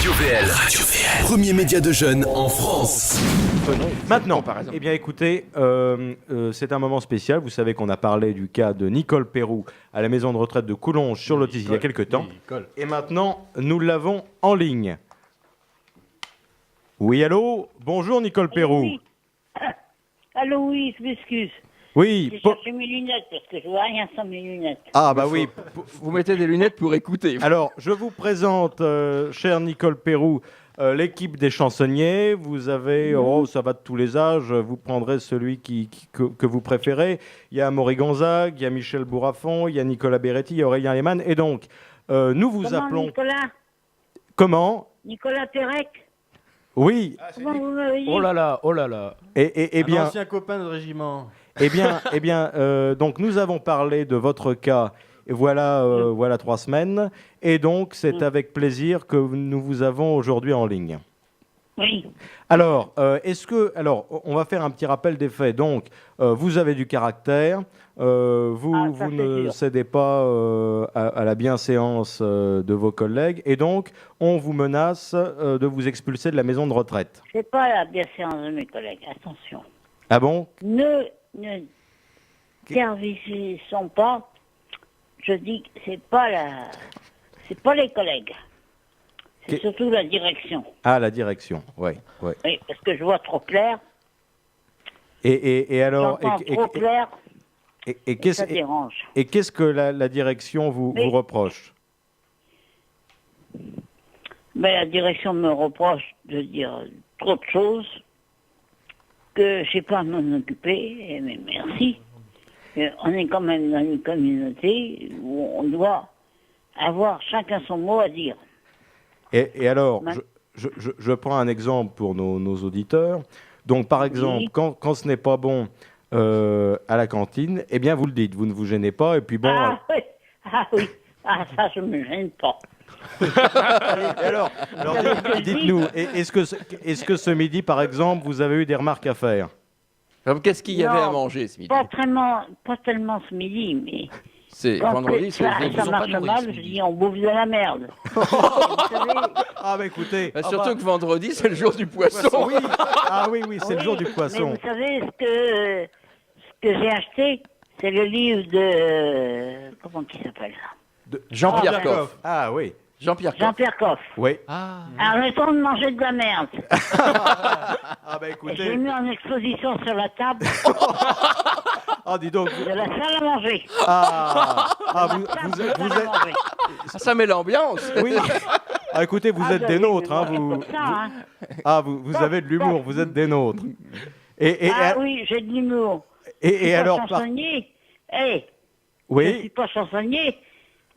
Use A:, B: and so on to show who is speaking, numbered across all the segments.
A: Radio VL. Radio VL. Premier média de jeunes en France.
B: Maintenant, eh bien écoutez, c'est un moment spécial. Vous savez qu'on a parlé du cas de Nicole Pérou à la maison de retraite de Coulonges sur l'Autis il y a quelques temps. Et maintenant, nous l'avons en ligne. Oui, allô? Bonjour Nicole Pérou.
C: Oui. Allô, oui, je m'excuse.
B: Oui.
C: J'ai cherché mes lunettes parce que je vois rien sans mes lunettes.
B: Ah bah oui.
D: Vous mettez des lunettes pour écouter.
B: Alors, je vous présente, chère Nicole Pérou, l'équipe des chansonniers. Vous avez, ça va de tous les âges, vous prendrez celui que vous préférez. Il y a Amaury Gonzague, il y a Michel Bourraffon, il y a Nicolas Beretti, il y a Aurélien Lehmann. Et donc, nous vous
C: Comment,
B: appelons...
C: Nicolas
B: Comment?
C: Nicolas Pérec.
B: Oui.
C: Comment vous m'avez dit?
D: Oh là là, oh là là.
B: Eh bien,
E: Ancien copain de régiment.
B: donc nous avons parlé de votre cas. Et voilà 3 semaines. Et donc, c'est avec plaisir que nous vous avons aujourd'hui en ligne.
C: Oui.
B: Alors, on va faire un petit rappel des faits. Donc, vous avez du caractère, vous
C: ça,
B: ne
C: c'est sûr.
B: cédez pas à la bienséance de vos collègues, et donc, on vous menace de vous expulser de la maison de retraite.
C: C'est pas la bienséance de mes collègues, attention.
B: Ah bon?
C: Ne servicissons pas. Je dis que c'est pas les collègues. C'est surtout la direction.
B: Ah, la direction, oui.
C: Oui, parce que je vois trop clair.
B: Et alors,
C: J'entends trop clair. Ça dérange.
B: et qu'est-ce que la direction vous reproche?
C: Mais la direction me reproche de dire trop de choses que je sais pas à m'en occuper. Mais merci. On est quand même dans une communauté où on doit avoir chacun son mot à dire.
B: Et alors, je prends un exemple pour nos auditeurs. Donc, par exemple, quand ce n'est pas bon à la cantine, eh bien, vous le dites, vous ne vous gênez pas. Et puis bon.
C: Oui. Ah, ça, je me gêne pas.
B: alors dites-nous, est-ce que ce midi, par exemple, vous avez eu des remarques à faire?
D: Qu'est-ce qu'il y avait à manger ce midi?
C: Pas tellement ce midi, mais...
D: C'est vendredi,
C: ça marche mal, je dis on bouffe de la merde. Vous savez,
B: Ah bah écoutez,
D: surtout que vendredi, c'est le jour du poisson.
B: oui. Ah oui, c'est le jour du
C: mais
B: poisson.
C: vous savez, ce que j'ai acheté, c'est le livre de... Comment il s'appelle ça?
D: Jean-Pierre Coff.
B: Ah oui,
D: Jean-Pierre Coff.
C: Jean-Pierre Coff.
B: oui.
C: Arrêtons de manger de la merde.
B: Ah bah
C: Je l'ai
B: écoutez,
C: mis en exposition sur la table
B: dis donc.
C: de la salle à manger.
B: Vous
C: Salle à
B: êtes...
C: manger.
D: Ça met l'ambiance.
B: Oui. Ah, écoutez, vous êtes des nôtres, hein, vous avez de l'humour, vous êtes des nôtres.
C: Oui, j'ai de l'humour.
B: Et alors,
C: chansonnier. Je
B: oui.
C: suis pas chansonnier,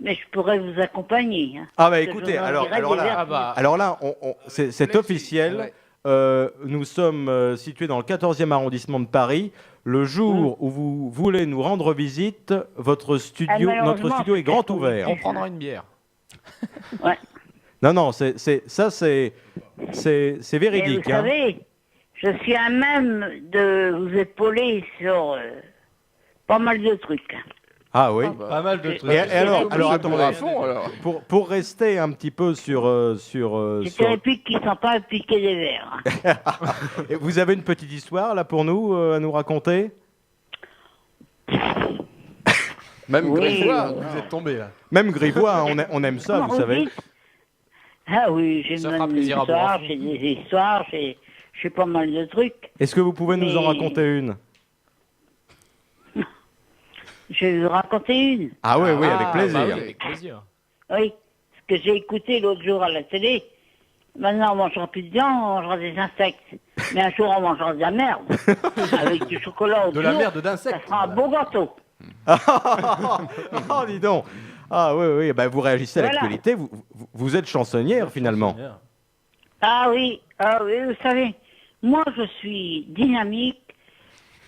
C: mais je pourrais vous accompagner. Hein,
B: Ah bah
C: parce que
B: écoutez,
C: je vous en
B: alors
C: dirai des
B: là,
C: vers-
B: c'est officiel. Nous sommes situés dans le 14e arrondissement de Paris. Le jour où vous voulez nous rendre visite, notre studio est grand ouvert.
D: On prendra une bière.
C: Ouais.
B: Non, c'est
C: Mais
B: véridique.
C: vous savez, je suis à même de vous épauler sur pas mal de trucs.
B: Ah oui.
E: Pas mal de trucs.
B: Et alors attendez.
D: Bourraffon, alors.
B: Pour rester un petit peu sur
C: C'est les pics qui sont pas piqués des verres.
B: Et vous avez une petite histoire là pour nous à nous raconter?
D: Même
C: Oui.
D: Grégoire.
E: Vous êtes tombé là.
B: Même Grivois, hein, on aime ça,
C: Comment
B: vous savez.
C: dites? Ah oui, j'ai
D: Ça fera
C: même une
D: plaisir à
C: histoire,
D: Bourraffon.
C: j'ai des histoires, j'ai pas mal de trucs.
B: Est-ce que vous pouvez nous en
C: Mais-
B: raconter une?
C: Je vais vous raconter une.
B: Ah oui, avec
D: bah
B: plaisir.
D: oui, avec plaisir.
C: Oui, ce que j'ai écouté l'autre jour à la télé. Maintenant, on mangera plus de viande, on mangera des insectes. Mais un jour, on mangera de la merde. Avec du chocolat
E: De la
C: autour,
E: merde d'insectes.
C: ça fera un beau gâteau.
B: Oh, dis donc. Ah oui, bah, vous réagissez à
C: Voilà.
B: l'actualité, vous êtes chansonnière finalement.
C: Ah oui, vous savez, moi, je suis dynamique.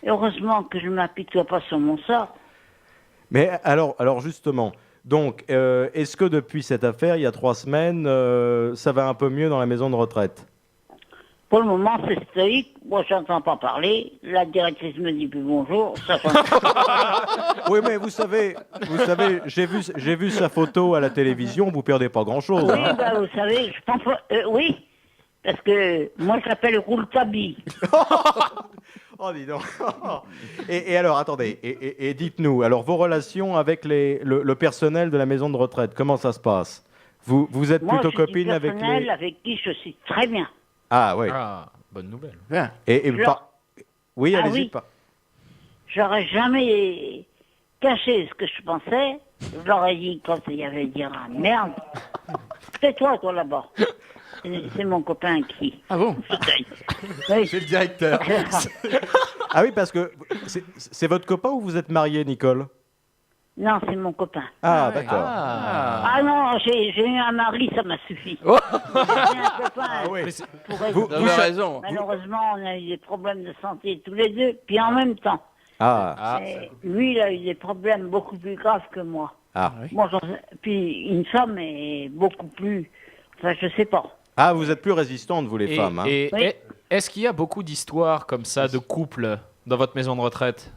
C: Heureusement que je ne m'apitoie pas sur mon sort.
B: Mais alors justement, donc, est-ce que depuis cette affaire, il y a 3 semaines, ça va un peu mieux dans la maison de retraite?
C: Pour le moment, c'est stoïque. Moi, j'entends pas parler. La directrice me dit plus bonjour. Ça change.
B: Oui, mais vous savez, j'ai vu sa photo à la télévision. Vous perdez pas grand-chose.
C: Oui,
B: Hein.
C: bah, vous savez, je pense pas. Oui, parce que moi, je m'appelle Rouletabille.
B: Oh, dis donc. Et alors, attendez. Et dites-nous, alors vos relations avec le personnel de la maison de retraite, comment ça se passe? Vous êtes
C: Moi,
B: plutôt
C: je suis
B: copine avec
C: personnel
B: les.
C: avec qui je suis très bien.
B: Ah oui.
D: Ah, bonne nouvelle.
E: Bien.
B: Et
C: Alors-
B: Oui,
C: Ah
B: allez-y.
C: oui. J'aurais jamais caché ce que je pensais. Je leur ai dit quand il y avait dire ah, merde. C'est toi là-bas. C'est mon copain qui.
E: Ah bon?
C: Oui.
E: C'est le directeur.
B: Ah oui, parce que c'est votre copain ou vous êtes marié, Nicole?
C: Non, c'est mon copain.
B: Ah, d'accord.
C: Ah non, j'ai eu un mari, ça m'a suffi. J'ai un copain.
B: oui.
C: pour être-
B: Vous
D: Vous avez raison.
C: Malheureusement, on a eu des problèmes de santé tous les deux, puis en même temps.
B: Ah,
C: Et lui, il a eu des problèmes beaucoup plus graves que moi.
B: ah.
C: Moi, puis une femme est beaucoup plus. Enfin, je sais pas.
B: Ah, vous êtes plus résistantes, vous les femmes. Hein.
D: Et
C: Oui.
D: est-ce qu'il y a beaucoup d'histoires comme ça de couples dans votre maison de retraite?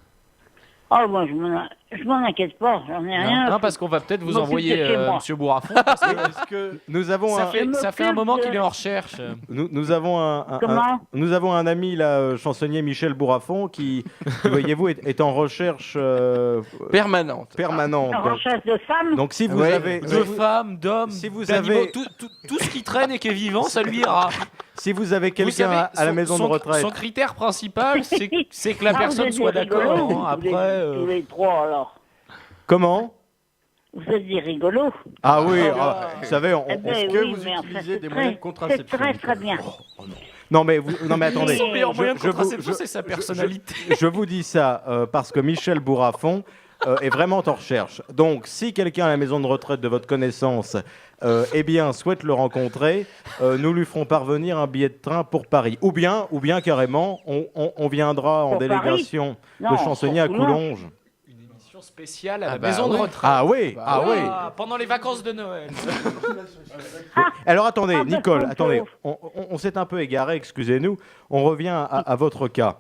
C: Oh, moi, je m'en inquiète pas, j'en ai rien.
D: Non, parce qu'on va peut-être vous
C: m'occupe
D: envoyer
C: de chez moi.
D: Monsieur Bourrafon. Parce que
E: Est-ce que
B: Nous avons
D: ça
B: un,
D: fait,
C: Je
D: ça fait un
C: m'occupe
D: moment
C: de-
D: qu'il est en recherche.
B: nous avons
C: Comment
B: un ami, là, chansonnier Michel Bourrafon, qui voyez-vous, est en recherche
D: Permanente.
B: permanente.
C: En recherche de femmes.
B: Donc, si vous
E: Ouais.
B: avez,
D: De femmes, d'hommes,
B: si vous
D: d'animaux,
B: avez-
D: tout ce qui traîne et qui est vivant, ça lui ira.
B: si vous avez
D: Vous
B: quelqu'un
D: savez,
B: à la maison de retraite,
D: son critère principal, c'est que la
C: Ah,
D: personne
C: vous
D: soit
C: êtes des
D: d'accord.
C: rigolos,
D: hein.
C: tous les-
D: Après,
C: tous les trois, alors.
B: comment?
C: Vous êtes des rigolos.
B: Ah oui, vous savez,
C: Eh ben
E: est-ce que
C: oui,
E: vous
C: mais enfin,
E: utilisez
C: c'est
E: des
C: très-
E: moyens de contraception,
C: C'est très,
E: Nicolas
C: très bien.
B: non mais attendez,
D: son meilleur moyen de
B: je vous-
D: contraception,
B: je-
D: c'est sa personnalité.
B: je vous dis ça parce que Michel Bourrafon est vraiment en recherche. Donc, si quelqu'un à la maison de retraite de votre connaissance, eh bien, souhaite le rencontrer, nous lui ferons parvenir un billet de train pour Paris. Ou bien carrément, on viendra en
C: Pour
B: délégation
C: Non,
B: de chansonnier à
C: pour Coulonges.
B: Coulonges.
D: Une émission spéciale à la
E: bah
D: maison de
E: ouais.
D: retraite.
B: Ah oui, ah oui.
D: Ah, pendant les vacances de Noël.
B: Alors attendez,
C: Ah, bah,
B: Nicole,
C: pauvre.
B: attendez, on s'est un peu égaré, excusez-nous. On revient à votre cas.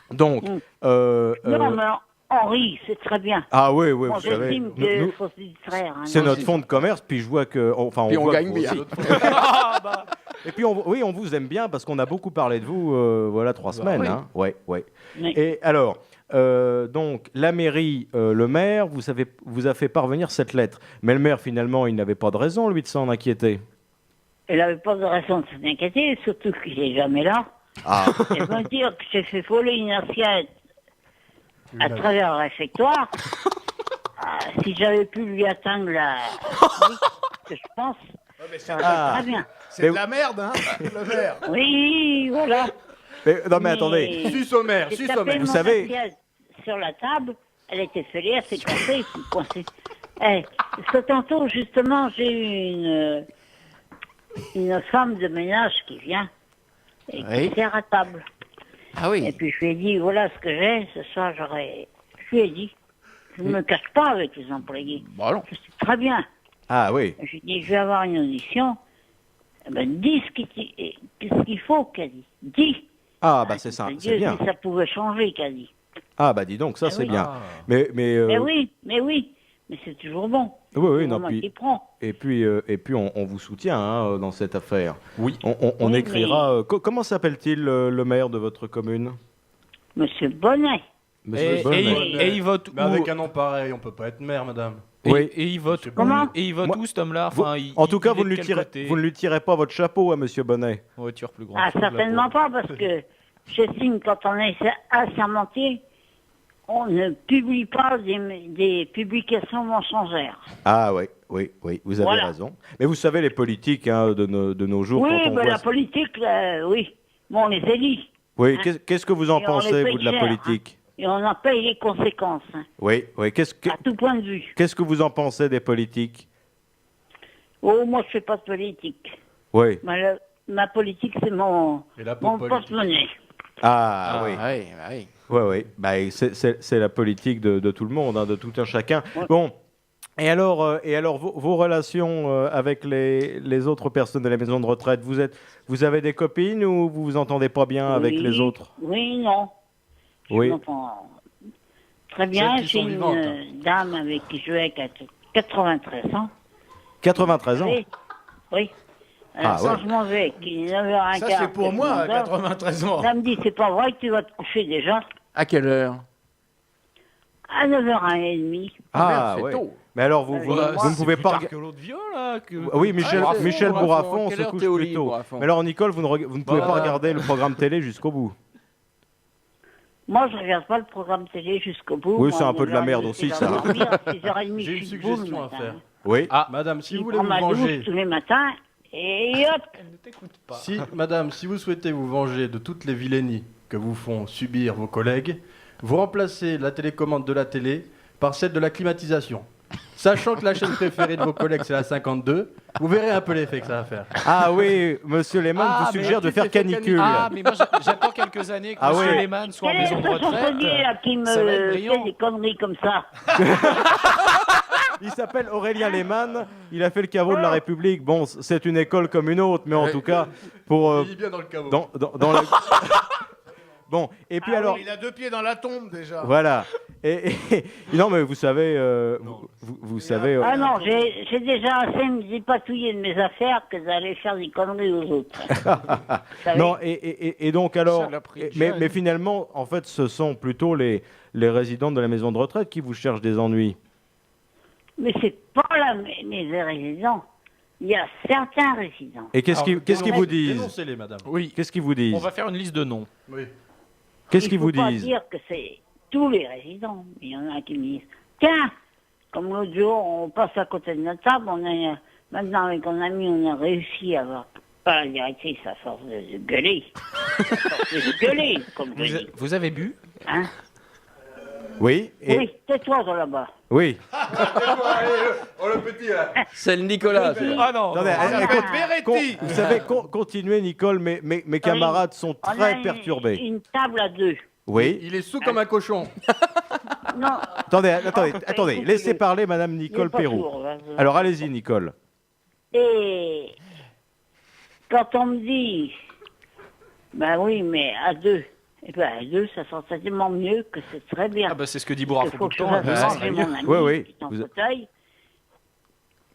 B: Donc,
C: Non,
B: euh,
C: mais Henri, c'est très bien.
B: ah oui, oui,
C: Moi,
B: vous savez,
C: j'estime qu'il
B: nous-
C: faut se distraire. hein,
B: c'est
C: non.
B: notre fonds de commerce, puis je vois que, enfin,
D: Puis on
B: voit que
D: gagne
B: vous
D: bien.
B: aussi. Et puis, oui, on vous aime bien parce qu'on a beaucoup parlé de vous, voilà, 3 semaines.
D: oui.
B: Hein. Ouais, ouais.
C: Oui.
B: Et alors, donc, la mairie, le maire, vous a fait parvenir cette lettre. Mais le maire, finalement, il n'avait pas de raison, lui, de s'en inquiéter.
C: Il n'avait pas de raison de s'inquiéter, surtout qu'il n'est jamais là.
B: Ah,
C: Et me dire que j'ai fait voler une assiette à travers le réfectoire, si j'avais pu lui atteindre la... Oui, que je pense, ça aurait été
B: Ah.
C: très bien.
E: c'est de la merde, hein, le maire.
C: Oui, voilà.
B: non, mais attendez.
E: Sus au maire,
C: J'ai
E: sus
C: tapé
E: au maire.
B: Vous
C: mon
B: savez-
C: assiette sur la table, elle était fêlée, elle s'est cassée, et puis coincée. Parce que tantôt, justement, j'ai eu une femme de ménage qui vient et
E: Oui.
C: qui sert à table.
E: Ah
C: Et
E: oui.
C: puis je lui ai dit, voilà ce que j'ai, ce soir Je lui ai dit, je ne me cache pas avec les employés.
D: Bah non.
C: Je sais très bien.
B: Ah oui.
C: Je lui ai dit, je vais avoir une audition. Eh ben, dis ce qu'il faut, qu'elle dit. Dis.
B: Ah, bah c'est ça, c'est
C: Dieu,
B: bien.
C: si ça pouvait changer, qu'elle dit.
B: Ah, bah dis donc, ça,
C: Eh
B: c'est
C: oui.
B: bien.
D: Ah.
B: Mais
C: Mais oui, mais c'est toujours bon.
B: oui,
C: C'est
B: non,
C: moi
B: puis...
C: qui prends.
B: Et puis, on vous soutient hein, dans cette affaire.
D: Oui.
B: On
C: Oui,
B: écrira. Comment s'appelle-t-il le maire de votre commune?
C: Monsieur Bonnet.
B: Monsieur
D: Et,
B: Bonnet.
D: et il vote
E: Mais
D: où
E: avec un nom pareil, on peut pas être maire, madame.
B: Oui.
D: Et il vote où
C: Comment
D: Et il vote
B: Moi-
D: où, cet homme-là
B: Vous-
D: enfin,
B: en tout cas,
D: il
B: vous
D: est
B: ne,
D: de
B: lui
D: quel
B: tirez,
D: côté
B: vous ne lui tirez pas votre chapeau à Monsieur Bonnet.
D: On retire plus grand.
C: Ah, certainement pas, parce que j'estime quand on est assermenté, on ne publie pas des publications mensongères.
B: Ah oui, oui, oui, vous avez
C: Voilà.
B: raison. Mais vous savez, les politiques hein, de nos jours,
C: Oui,
B: quand on
C: mais
B: voit...
C: la politique, oui. Bon, on les élit.
B: Oui,
C: hein.
B: qu'est-ce que vous en
C: Et on les
B: pensez,
C: paye
B: vous, de la
C: cher,
B: politique?
C: Et on en paye les conséquences, hein,
B: Oui, oui.
C: à tout point de vue.
B: Qu'est-ce que vous en pensez des politiques?
C: Oh, moi, je fais pas de politique.
B: Oui.
C: Ma politique, c'est mon
E: Et la
C: mon
E: politique.
C: porte-monnaie.
B: Ah, oui.
D: oui.
B: Oui, oui. Bah, c'est la politique de tout le monde, hein, de tout un chacun.
C: Ouais.
B: Bon, Et alors vos relations avec les autres personnes de la maison de retraite, vous avez des copines ou vous vous entendez pas bien avec les autres?
C: Oui, non.
B: Oui.
C: Je m'entends très bien.
E: Celles qui
C: J'ai
E: sont
C: une
E: vivantes.
C: dame avec qui je vais 93 ans.
B: 93 ans.
C: Oui. Oui.
B: Ah,
C: Quand
B: ouais.
C: je m'en vais, qu'il est 9h15.
E: Ça, c'est pour moi, à 93 ans.
C: Elle me dit, c'est pas vrai que tu vas te coucher déjà
F: À quelle heure?
C: à 9h30.
B: Ah,
F: c'est
B: ouais.
F: tôt.
B: Mais alors, vous ne pouvez pas...
D: que l'autre viol, là.
B: Oui, Michel
F: Bourrafon,
B: Bourrafon
F: quelle
B: se
F: heure
B: couche
F: t'es au
B: plus
F: lit,
B: tôt.
F: Bourrafon?
B: Mais alors, Nicole, vous ne pouvez pas
D: Bah.
B: regarder le programme télé jusqu'au bout.
C: Moi, je regarde pas le programme télé jusqu'au bout.
B: Oui,
C: Moi,
B: c'est un peu de la
C: 9h30,
B: merde aussi,
C: c'est
B: ça.
C: dormir, 6h30,
E: J'ai
C: je
E: une
C: suis debout le
E: suggestion à
C: matin.
E: faire.
B: Oui.
D: Ah,
E: Madame, si
C: Je
E: vous voulez
C: prends
E: vous
C: ma douche
E: venger,
C: tous les matins et hop.
D: elle ne t'écoute pas.
E: Madame, si vous souhaitez vous venger de toutes les vilainies que vous font subir vos collègues, vous remplacez la télécommande de la télé par celle de la climatisation. Sachant que la chaîne préférée de vos collègues, c'est la 52, vous verrez un peu l'effet que ça va faire.
B: Ah oui, Monsieur Lehmann
D: Ah,
B: vous
D: mais
B: suggère de
E: tu
B: faire
E: t'es fait
B: canicule.
D: Ah, mais moi j'attends quelques années que
B: Ah
D: Monsieur
B: ouais.
D: Lehmann soit en
C: Quel est
D: maison de
C: ce
D: retraite.
C: chansonnier là qui
D: ça va être
C: me
D: brillant.
C: fait des conneries comme ça?
B: Il s'appelle Aurélien Lehmann, il a fait le caveau de la République. Bon, c'est une école comme une autre, mais en tout cas, pour...
E: Il est bien dans le caveau.
B: dans la... Bon, et puis alors...
G: Il a 2 pieds dans la tombe déjà.
B: Voilà. Non, mais vous savez... vous savez...
C: Ah non, j'ai déjà assez me dépatouiller de mes affaires que d'aller faire des conneries aux autres. Vous savez?
B: Non, et donc alors...
F: Ça l'a pris
B: Mais,
F: jeune.
B: mais finalement, en fait, ce sont plutôt les résidents de la maison de retraite qui vous cherchent des ennuis.
C: Mais c'est pas mes résidents. Il y a certains résidents.
B: Et qu'est-ce qu'ils vous disent?
E: Dénoncez-les, madame.
D: Oui.
B: Qu'est-ce qu'ils vous disent?
D: On va faire une liste de noms.
E: Oui.
B: Qu'est-ce qu'ils vous
C: Il faut pas
B: disent?
C: dire que c'est tous les résidents. Il y en a qui me disent, tiens, comme l'autre jour, on passe à côté de notre table, maintenant avec mon ami, on a réussi à avoir pas la directrice à force de gueuler. À force de gueuler, comme je dis.
D: Vous avez bu?
C: Hein?
B: Oui,
C: Oui, tais-toi de là-bas.
B: oui.
E: Oh, le petit, là.
F: C'est le Nicolas. c'est-
D: Ah non.
B: Attendez,
G: Ça s'appelle Beretti.
B: vous savez, continuez, Nicole, mais mes camarades sont
C: On a
B: très perturbés.
C: une table à deux.
B: Oui.
E: Il est sous comme un cochon.
C: Non,
B: Attendez, laissez parler Madame
C: il est
B: Nicole
C: pas
B: Pérou.
C: sourd, là.
B: Alors allez-y, Nicole.
C: Et quand on me dit, ben oui, mais à deux, et ben à deux, ça sent tellement mieux que c'est très bien.
D: Ah bah c'est ce que dit
C: Il
D: Bourrafon
C: faut
D: tout
C: que
D: le
C: je
D: temps.
C: fasse
D: Ça
C: manger
D: serait mieux.
C: mon ami
B: Oui.
C: qui est en
B: Vous-
C: fauteuil,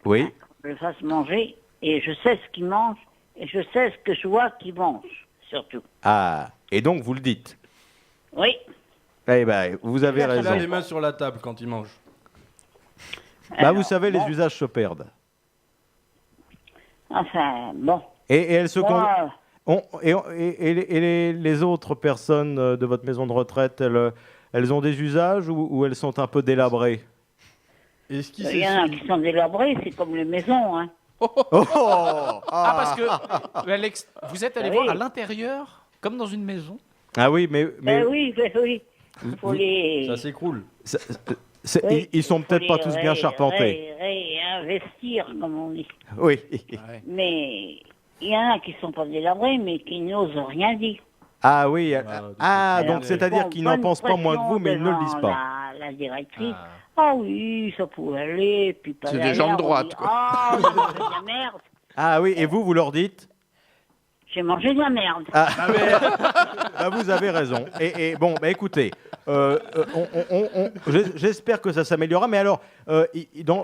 B: Oui.
C: je le fasse manger, et je sais ce qu'il mange, et je sais ce que je vois qu'il mange, surtout.
B: Ah, et donc vous le dites.
C: Oui.
B: Eh ben, vous avez
E: Il a
B: raison.
E: les mains sur la table quand il mange.
B: Bah,
C: Alors,
B: vous savez, les
C: bon,
B: usages se perdent.
C: Enfin, bon.
B: Et elles se...
C: Moi,
B: les autres personnes de votre maison de retraite, elles ont des usages ou elles sont un peu délabrées?
E: Est-ce qu'il
C: il y en a qui sont délabrés, c'est comme les maisons, hein.
D: Ah parce que vous êtes allé
C: Oui.
D: voir à l'intérieur, comme dans une maison.
B: Ah oui, mais
C: Ben oui, ben oui. Faut les...
E: Ça s'écroule.
C: Oui,
B: ils sont
C: faut
B: peut-être pas
C: les
B: tous bien charpentés.
C: réinvestir, comme on dit.
B: Oui.
C: Mais il y en a qui sont pas délabrés, mais qui n'osent rien dire.
B: Ah oui.
E: Ah,
B: Donc c'est-à-dire
C: Bon,
B: qu'ils n'en
C: bonne
B: pensent pas moins que vous, mais ils ne le
C: pression
B: disent pas.
C: devant La directrice. Ah oui, ça pouvait aller. Puis pas
F: C'est des
C: derrière,
F: gens de
C: on
F: droite,
C: dit,
F: quoi.
C: Ah, j'ai mangé de la merde.
B: Ah oui, et vous leur dites?
C: J'ai mangé de la merde.
B: Ah, vous avez raison. Et bon, bah, écoutez, j'espère que ça s'améliorera. Mais alors,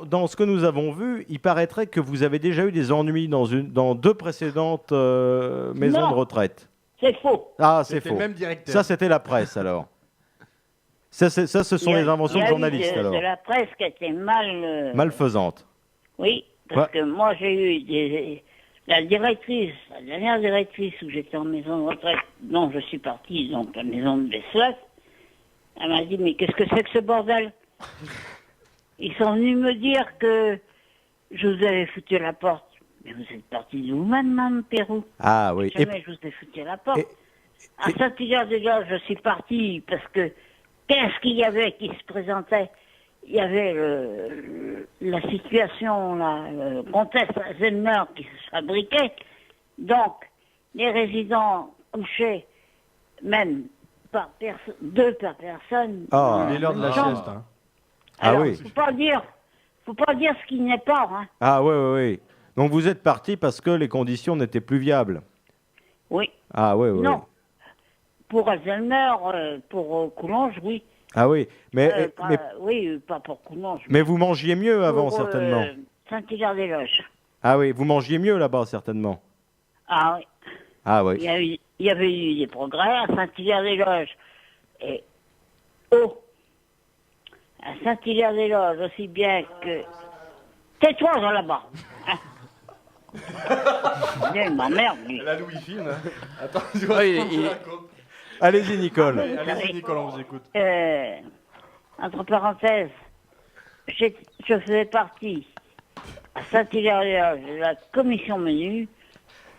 B: dans ce que nous avons vu, il paraîtrait que vous avez déjà eu des ennuis dans deux précédentes maisons
C: Non.
B: de retraite.
C: C'est faux.
B: Ah, c'est
E: C'était
B: faux.
E: le même directeur.
B: Ça, c'était la presse, alors. Ça, ce sont
C: Il y a-
B: les inventions
C: il y
B: de
C: a eu
B: journalistes, alors.
C: de la presse qui était mal...
B: Malfaisantes.
C: Oui, parce
B: Ouais.
C: que moi j'ai eu la directrice, la dernière directrice où j'étais en maison de retraite, dont je suis partie, donc la maison de Besselas, elle m'a dit, mais qu'est-ce que c'est que ce bordel? Ils sont venus me dire que je vous avais foutu à la porte. Mais vous êtes partie de vous-même, Mme Pérou.
B: Ah oui. Et,
C: Jamais je vous ai foutu à la porte.
B: et-
C: À Saint-Hilaire déjà, je suis partie parce que qu'est-ce qu'il y avait qui se présentait? Il y avait la situation, le contexte Alzheimer qui se fabriquait. Donc, les résidents couchaient même deux par personne.
B: Ah.
E: Il est l'heure de la
C: Chambre.
E: sieste. Hein.
B: Ah
C: Alors,
B: oui.
C: faut pas dire Faut pas dire ce qui n'est pas, hein.
B: Ah ouais. Donc vous êtes parti parce que les conditions n'étaient plus viables.
C: Oui.
B: Ah ouais.
C: Non. Pour Alzheimer, pour Coulanges, oui.
B: Ah oui, mais
C: Oui, pas pour Coulanges.
B: mais vous mangiez mieux avant
C: pour,
B: certainement.
C: Saint-Hilaire-des-Loges.
B: Ah oui, vous mangiez mieux là-bas certainement.
C: Ah oui.
B: Ah oui.
C: Il y avait eu des progrès à Saint-Hilaire-des-Loges. Et à Saint-Hilaire-des-Loges, aussi bien que... Tais-toi, Jean, là-bas. Hein. Il m'emmerde, lui.
E: La Louis-Film. Hein. Attends,
B: Allez-y Nicole.
E: Allez-y, Nicolas, on vous écoute.
C: Entre parenthèses, je faisais partie à Saint-Hilaire-des-Loges de la commission menu,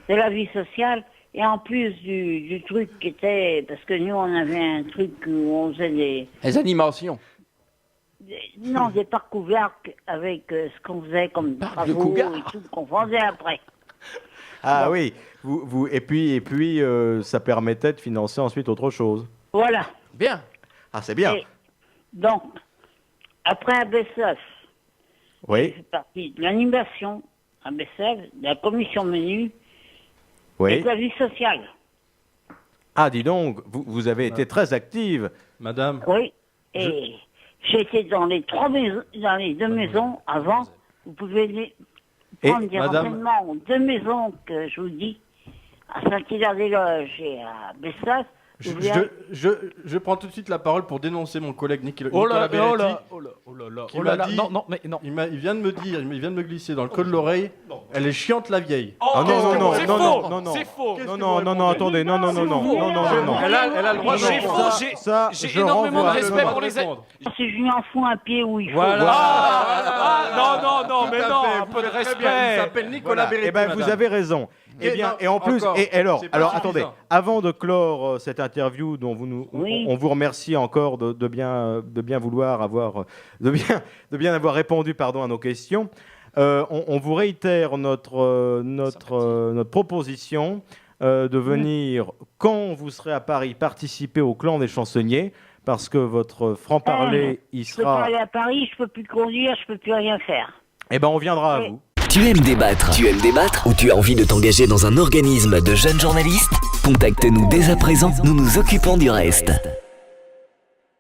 C: de la vie sociale, et en plus du truc qui était... Parce que nous, on avait un truc où on faisait
F: Les animations.
C: des parcs ouverts avec ce qu'on faisait comme
F: Parc de
C: travaux
F: Cougar.
C: et tout, qu'on vendait après.
B: Ah oui, et puis ça permettait de financer ensuite autre chose.
C: Voilà.
F: Bien.
B: Ah c'est bien.
C: Et donc, après un BSF, je
B: Oui,
C: fais partie de l'animation, un BSF, de la commission menu, et
B: oui.
C: de la vie sociale.
B: Ah dis donc, vous avez été très active.
E: Madame,
C: Oui. Et j'étais dans les deux maisons avant. Vous pouvez prendre des
E: madame-
C: renseignements aux deux maisons que je vous dis, à Saint-Hilaire-des-Loges et à Bessas.
E: je prends tout de suite la parole pour dénoncer mon collègue Nicolas
D: Oh là
E: Beretti.
D: là,
E: Qui m'a dit-
D: non, mais non.
E: Il vient de me dire, il vient de me glisser dans le creux de l'oreille, elle est chiante la vieille.
B: Ah non,
D: c'est
B: non,
D: faux,
B: non, non.
D: c'est faux.
B: Non, attendez, non,
E: Elle a le droit de
D: J'ai
E: répondre.
B: Ça,
D: J'ai
B: je
D: énormément de
B: renvoie.
D: respect pour les...
C: Si je lui en fous un pied où il faut.
D: non, mais non, un peu de
E: Il
D: respect.
E: s'appelle Nicolas Beretti.
B: Eh ben, vous
E: madame.
B: avez raison. Eh bien,
E: non,
B: et en plus,
E: encore,
B: et alors,
E: c'est pas
B: attendez,
E: suffisant.
B: avant de clore cette interview dont
C: Oui.
B: on vous remercie encore de bien vouloir avoir, de bien avoir répondu, pardon, à nos questions. On vous réitère notre proposition de venir quand vous serez à Paris participer au clan des chansonniers, parce que votre franc-parler y
C: Je peux pas
B: sera.
C: aller à Paris, je peux plus conduire, je peux plus rien faire.
B: Eh ben, on viendra à
C: Oui.
B: vous.
A: Tu aimes débattre? Ou tu as envie de t'engager dans un organisme de jeunes journalistes? Contacte-nous dès à présent, nous nous occupons du reste.